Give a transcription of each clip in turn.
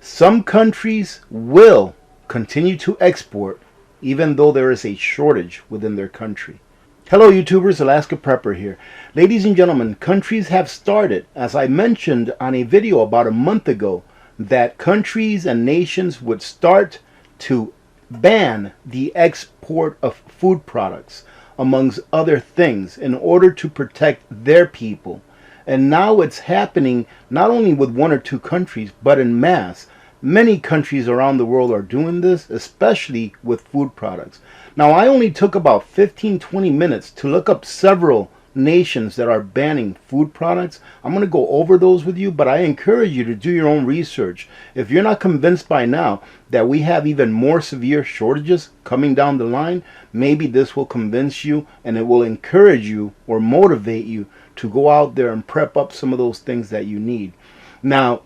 Some countries will continue to export even though there is a shortage within their country. Hello YouTubers, Alaska Prepper here. Ladies and gentlemen, countries have started, as I mentioned on a video about a month ago, that countries and nations would start to ban the export of food products, amongst other things, in order to protect their people. And now it's happening not only with one or two countries, but in mass. Many countries around the world are doing this, especially with food products. Now, I only took about 15-20 minutes to look up several nations that are banning food products. I'm going to go over those with you, but I encourage you to do your own research. If you're not convinced by now that we have even more severe shortages coming down the line, maybe this will convince you and it will encourage you or motivate you to go out there and prep up some of those things that you need. Now,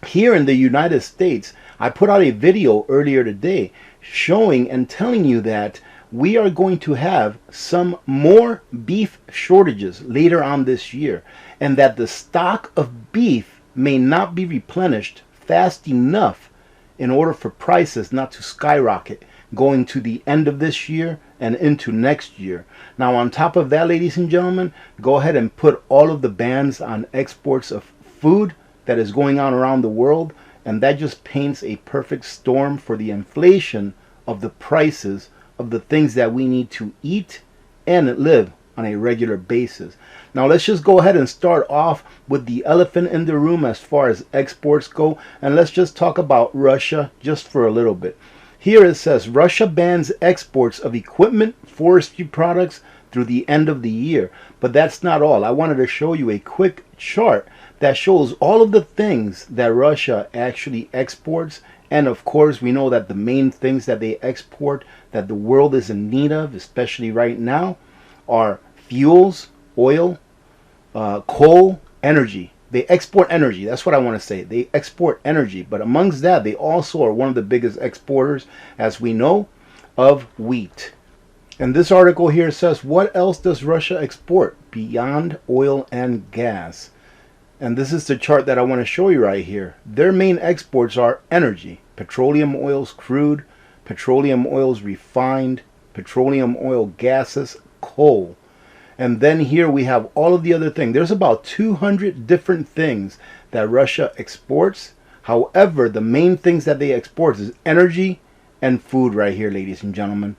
here in the United States, I put out a video earlier today showing and telling you that we are going to have some more beef shortages later on this year, and that the stock of beef may not be replenished fast enough in order for prices not to skyrocket going to the end of this year and into next year. Now, on top of that, ladies and gentlemen, go ahead and put all of the bans on exports of food that is going on around the world, and that just paints a perfect storm for the inflation of the prices of the things that we need to eat and live on a regular basis. Now, let's just go ahead and start off with the elephant in the room as far as exports go, and let's just talk about Russia just for a little bit. Here it says Russia bans exports of equipment, forestry products through the end of the year. But that's not all. I wanted to show you a quick chart that shows all of the things that Russia actually exports. And of course, we know that the main things that they export that the world is in need of, especially right now, are fuels, oil, coal, energy. They export energy. That's what I want to say. They export energy. But amongst that, they also are one of the biggest exporters, as we know, of wheat. And this article here says, what else does Russia export beyond oil and gas? And this is the chart that I want to show you right here. Their main exports are energy, petroleum oils, crude, petroleum oils refined, petroleum oil gases, coal. And then here we have all of the other things. There's about 200 different things that Russia exports. However, the main things that they export is energy and food right here, ladies and gentlemen.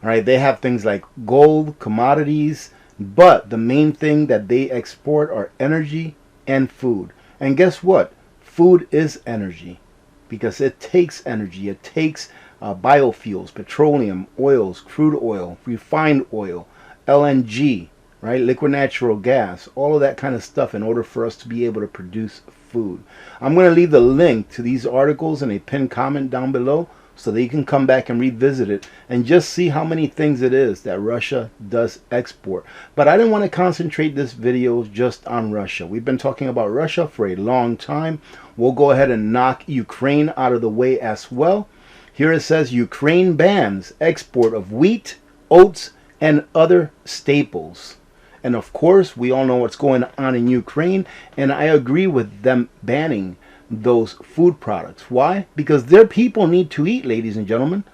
All right, they have things like gold, commodities, but the main thing that they export are energy and food. And guess what? Food is energy, because it takes energy. It takes biofuels, petroleum, oils, crude oil, refined oil, LNG, right? Liquid natural gas, all of that kind of stuff in order for us to be able to produce food. I'm going to leave the link to these articles in a pinned comment down below so that you can come back and revisit it and just see how many things it is that Russia does export. But I didn't want to concentrate this video just on Russia. We've been talking about Russia for a long time. We'll go ahead and knock Ukraine out of the way as well. Here it says Ukraine bans export of wheat, oats, and other staples. And of course, we all know what's going on in Ukraine, and I agree with them banning those food products. Why? Because their people need to eat, ladies and gentlemen.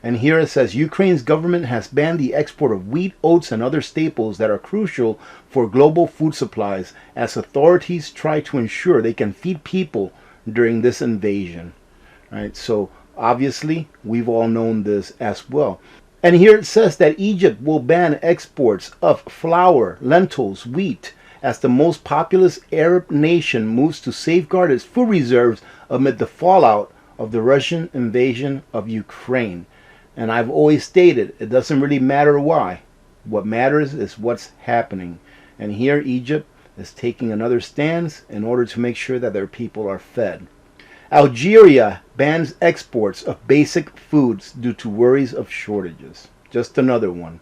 And here it says Ukraine's government has banned the export of wheat, oats, and other staples that are crucial for global food supplies as authorities try to ensure they can feed people during this invasion. Right? So obviously, we've all known this as well. And here it says that Egypt will ban exports of flour, lentils, wheat, as the most populous Arab nation moves to safeguard its food reserves amid the fallout of the Russian invasion of Ukraine. And I've always stated, it doesn't really matter why. What matters is what's happening. And here Egypt is taking another stance in order to make sure that their people are fed. Algeria bans exports of basic foods due to worries of shortages. Just another one.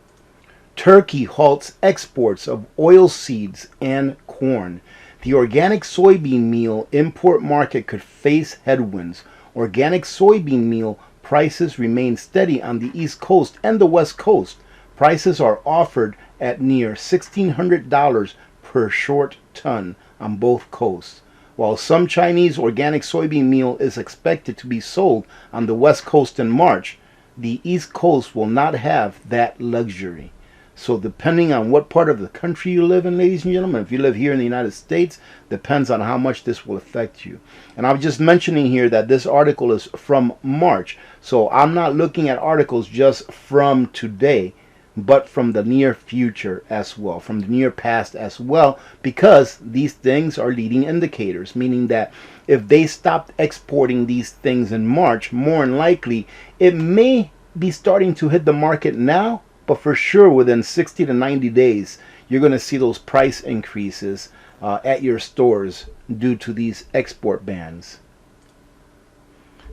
Turkey halts exports of oil seeds and corn. The organic soybean meal import market could face headwinds. Organic soybean meal prices remain steady on the East Coast and the West Coast. Prices are offered at near $1,600 per short ton on both coasts. While some Chinese organic soybean meal is expected to be sold on the West Coast in March, the East Coast will not have that luxury. So depending on what part of the country you live in, ladies and gentlemen, if you live here in the United States, depends on how much this will affect you. And I'm just mentioning here that this article is from March. So I'm not looking at articles just from today, but from the near future as well, from the near past as well, because these things are leading indicators, meaning that if they stopped exporting these things in March, more than likely it may be starting to hit the market now, but for sure within 60 to 90 days, you're going to see those price increases at your stores due to these export bans.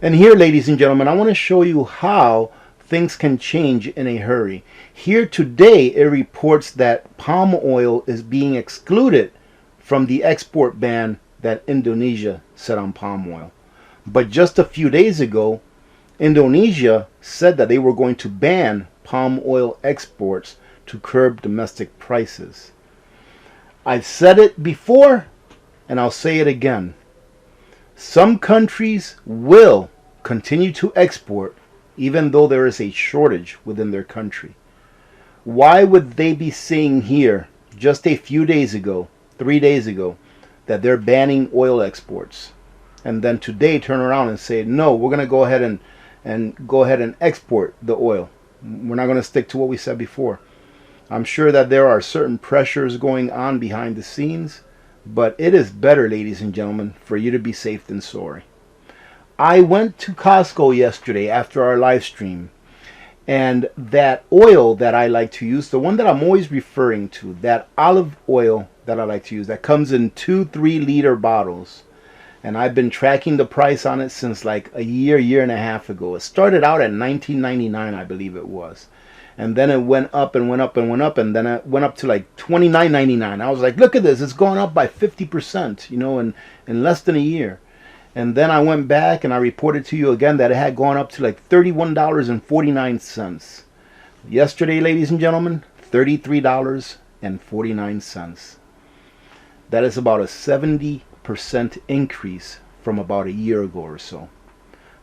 And here, ladies and gentlemen, I want to show you how things can change in a hurry. Here today, it reports that palm oil is being excluded from the export ban that Indonesia set on palm oil. But just a few days ago, Indonesia said that they were going to ban palm oil exports to curb domestic prices. I've said it before, and I'll say it again. Some countries will continue to export even though there is a shortage within their country. Why would they be saying here, just a few days ago, 3 days ago, that they're banning oil exports, and then today turn around and say, no, we're going to go ahead and export the oil. We're not going to stick to what we said before. I'm sure that there are certain pressures going on behind the scenes, but it is better, ladies and gentlemen, for you to be safe than sorry. I went to Costco yesterday after our live stream, and that oil that I like to use, the one that I'm always referring to, that olive oil that I like to use, that comes in 2-3 liter bottles, and I've been tracking the price on it since like a year and a half ago. It started out at $19.99, I believe it was. And then it went up and went up and went up, and then it went up to like $29.99. I was like, look at this, it's gone up by 50%, in less than a year. And then I went back and I reported to you again that it had gone up to like $31.49. Yesterday, ladies and gentlemen, $33.49. That is about a 70% increase from about a year ago or so.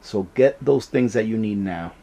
So get those things that you need now.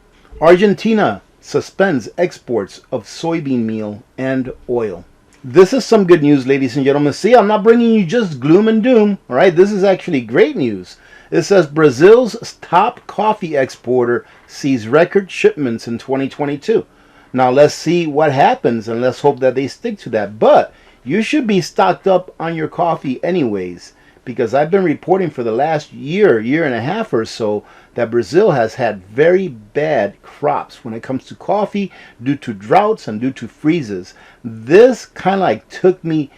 Argentina suspends exports of soybean meal and oil. This is some good news, ladies and gentlemen. See, I'm not bringing you just gloom and doom. All right, this is actually great news. It says Brazil's top coffee exporter sees record shipments in 2022. Now let's see what happens, and let's hope that they stick to that. But you should be stocked up on your coffee anyways, because I've been reporting for the last year and a half or so that Brazil has had very bad crops when it comes to coffee due to droughts and due to freezes. This kind of like took me,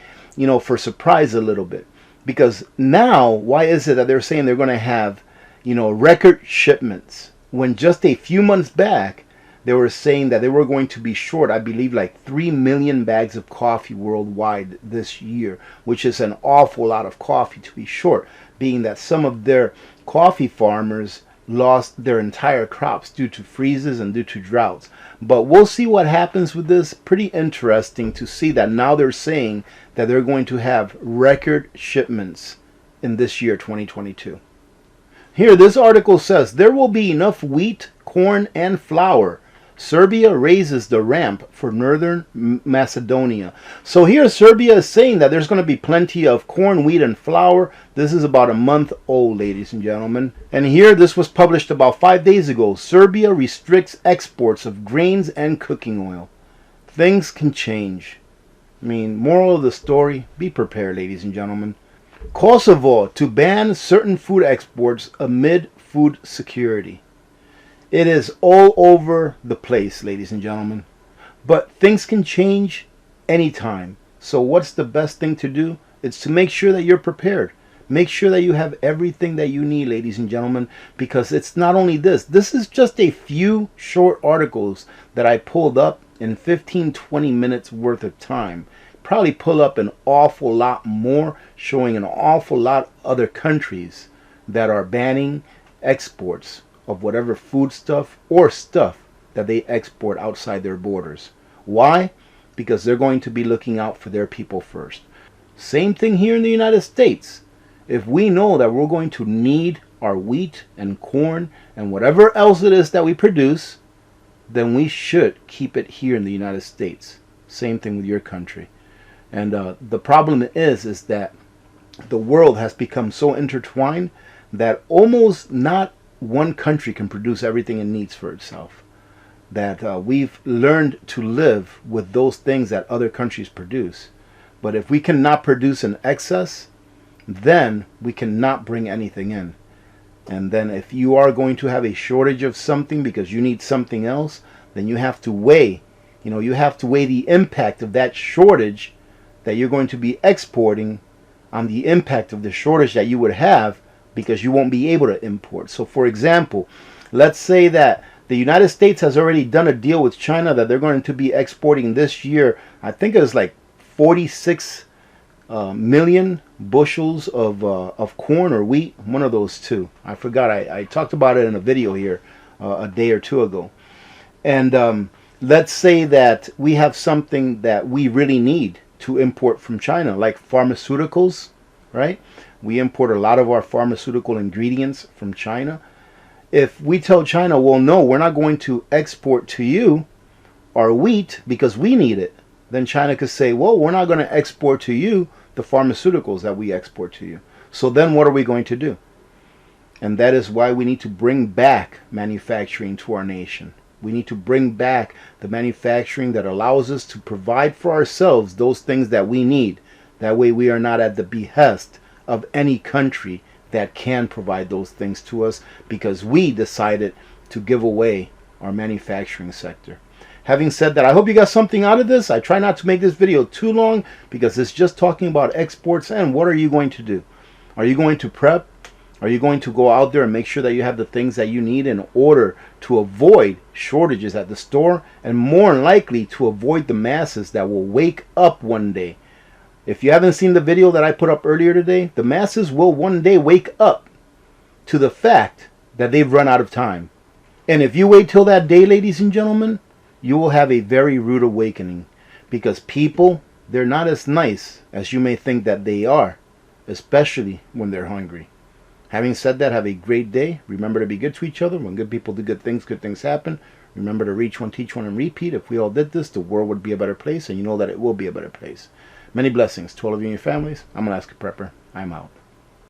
for surprise a little bit, because now why is it that they're saying they're going to have, record shipments when just a few months back they were saying that they were going to be short, I believe, like 3 million bags of coffee worldwide this year, which is an awful lot of coffee to be short, being that some of their coffee farmers lost their entire crops due to freezes and due to droughts. But we'll see what happens with this. Pretty interesting to see that now they're saying that they're going to have record shipments in this year, 2022. Here, this article says there will be enough wheat, corn, and flour. Serbia raises the ramp for northern Macedonia. So here Serbia is saying that there's going to be plenty of corn, wheat, and flour. This is about a month old, ladies and gentlemen. And here, this was published about 5 days ago. Serbia restricts exports of grains and cooking oil. Things can change. Moral of the story, be prepared, ladies and gentlemen. Kosovo to ban certain food exports amid food security. It is all over the place, ladies and gentlemen. But things can change anytime. So what's the best thing to do? It's to make sure that you're prepared. Make sure that you have everything that you need, ladies and gentlemen, because it's not only this. This is just a few short articles that I pulled up in 15-20 minutes worth of time. Probably pull up an awful lot more, showing an awful lot of other countries that are banning exports of whatever food stuff or stuff that they export outside their borders. Why? Because they're going to be looking out for their people first. Same thing here in the United States. If we know that we're going to need our wheat and corn and whatever else it is that we produce, then we should keep it here in the United States. Same thing with your country. And the problem is that the world has become so intertwined that almost not one country can produce everything it needs for itself. That we've learned to live with those things that other countries produce. But if we cannot produce in excess, then we cannot bring anything in. And then if you are going to have a shortage of something because you need something else, then you have to weigh, you have to weigh the impact of that shortage that you're going to be exporting on the impact of the shortage that you would have because you won't be able to import. So for example, let's say that the United States has already done a deal with China that they're going to be exporting this year. I think it was like 46 million bushels of corn or wheat, one of those two. I forgot. I talked about it in a video here a day or two ago. And let's say that we have something that we really need to import from China, like pharmaceuticals, right? We import a lot of our pharmaceutical ingredients from China. If we tell China, well, no, we're not going to export to you our wheat because we need it, then China could say, well, we're not going to export to you the pharmaceuticals that we export to you. So then what are we going to do? And that is why we need to bring back manufacturing to our nation. We need to bring back the manufacturing that allows us to provide for ourselves those things that we need. That way we are not at the behest of any country that can provide those things to us because we decided to give away our manufacturing sector. Having said that, I hope you got something out of this. I try not to make this video too long because it's just talking about exports and what are you going to do? Are you going to prep? Are you going to go out there and make sure that you have the things that you need in order to avoid shortages at the store and more likely to avoid the masses that will wake up one day? If you haven't seen the video that I put up earlier today, the masses will one day wake up to the fact that they've run out of time. And if you wait till that day, ladies and gentlemen, you will have a very rude awakening because people, they're not as nice as you may think that they are, especially when they're hungry. Having said that, have a great day. Remember to be good to each other. When good people do good things happen. Remember to reach one, teach one, and repeat. If we all did this, the world would be a better place, and you know that it will be a better place. Many blessings to all of you and your families. I'm Alaska Prepper. I'm out.